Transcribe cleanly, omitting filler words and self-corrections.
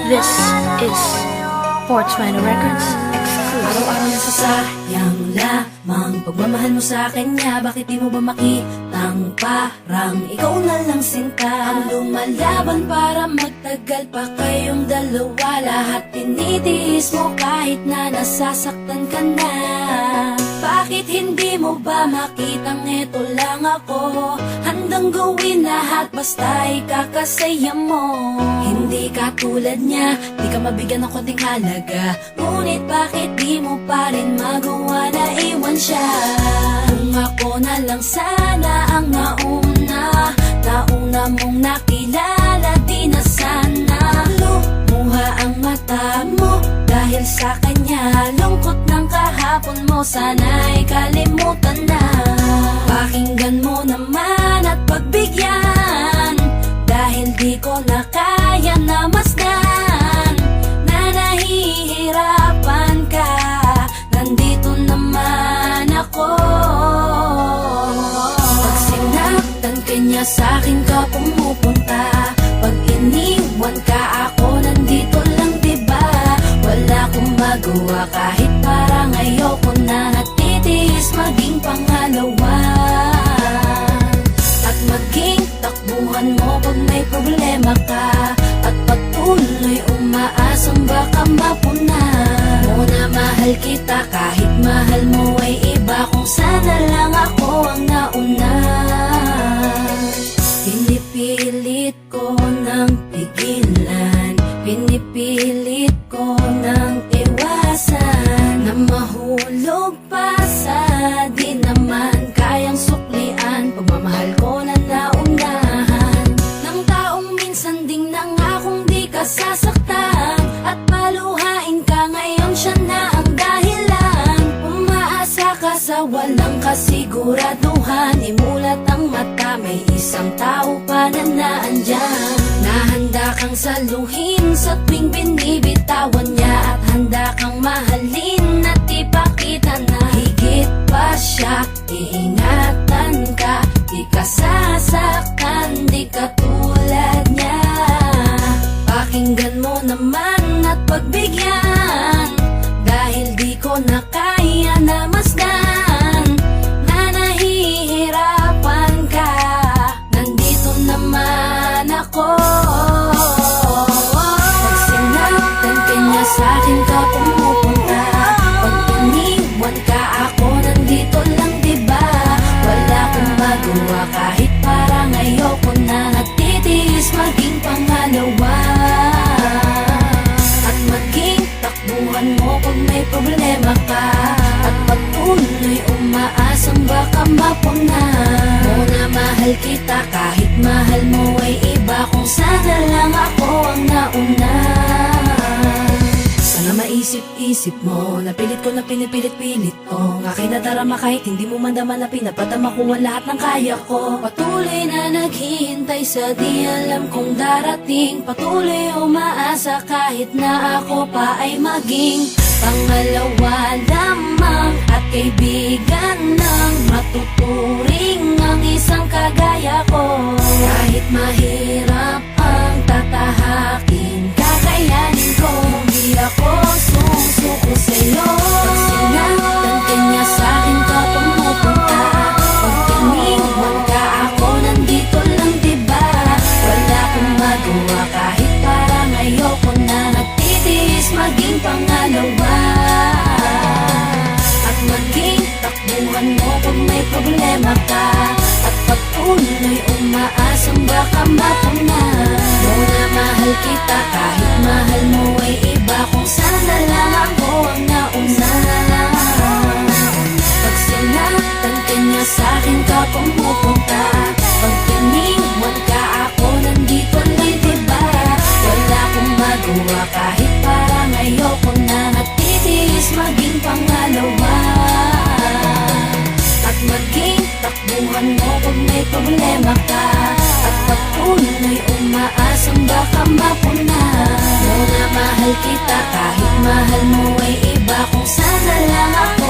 This is 420 Records exclusive. Araw-araw na sasayang lamang pagmamahal mo sa kanya. Bakit di mo ba makitang parang ikaw na lang sinta ang lumalaban para magtagal pa kayong dalawa? Lahat tinitiis mo kahit na nasasaktan ka na. Bakit hindi mo ba makitang eto lang ako? Handang gawin lahat basta ikakasaya mo. Hindi ka tulad niya, di ka mabigyan ng konting halaga. Ngunit bakit di mo pa rin magawa na iwan siya? Kung ako na lang sana ang nauna mong nakilala, di na sana lumuha ang mata mo dahil sa kanya. Lungkot ng kahapon mo, sana'y kalimutan na. Pakinggan mo naman at pagbigyan, dahil di ko na kaya na masdan na nahihirapan ka. Nandito naman ako. Pag sinaktan ka niya, sa'kin ka pumupunta. Pag iniwan ka, ako nandito lang, diba? Wala akong magawa kahit parang ayoko na. Natitiis maging pangalawa at maging takbuhan mo pag may problema ka, at patuloy umaasang baka mapuna mo na mahal kita kahit mahal mo ay iba. Kung sana lang ako ang nauna. Pinipilit ko ng pigilan, pinipilit ko ng iwasan na mahulog pa sa di naman kayang suklian. Pagmamahal ko na naunahan ng taong minsan ding nangakong di ka sasaktan, at paluhain ka ngayon, siya na ang dahilan. Umaasa ka sa walang kasiguraduhan, imulat ang mata, may isang tao pa na naandyan. Nahanda kang saluhin sa tuwing binibitawan niya, at handa kang mahalin at ipakita na higit pa siya. Iingatan ka, di ka sasaktan, di ka tulad niya. Pakinggan mo naman at pagbigyan, dahil di ko na kaya na masdan na nahihirapan ka. Nandito naman ako. Pag sinaktan ka niya, sa'kin ka pumupunta. Pag iniwan ka, ako nandito lang, diba? Wala akong magawa kahit parang ayoko na. Natitiis maging pangalawa at maging takbuhan mo pag may problema ka, at patuloy umaasang baka mapuna mo na mahal kita kahit mahal mo ay iba. Kung sana lang ako ang nauna. Sana maisip-isip mo, napilit ko na pinipilit-pilit ko. Ang aking nadarama kahit hindi mo mandama na pinapadama ko ang lahat ng kaya ko. Patuloy na naghihintay sa di alam kung darating. Patuloy umaasa kahit na ako pa ay maging pangalawa lamang, at kaibigan ng matuturing ang isang kagaya ko. Kahit mahirap ang tatahakin, kakayanin ko. Hindi ako susuko sa'yo. Pag sinaktan ka niya, sa'kin ka pumupunta. Pag iniwan ka, ako nandito lang, diba? Wala akong magawa kahit parang ayoko na. Natitiis maging pangalawa at maging takbuhan mo pag may problema ka, at patuloy umaasang baka mapuna mo na mahal kita kahit mahal mo ay iba. Kung sana lang ako ang nauna. Pag sinaktan ka niya, sa'kin ka pumupunta. Pag iniwan ka, ako nandito lang, diba? Wala akong magawa kahit parang ayoko na. Natitiis maging pangalawa at maging takbuhan mo pag may problema ka, at patuloy umaasang baka mapuna mo na mahal kita kahit mahal mo ay iba. Kung sana lang ako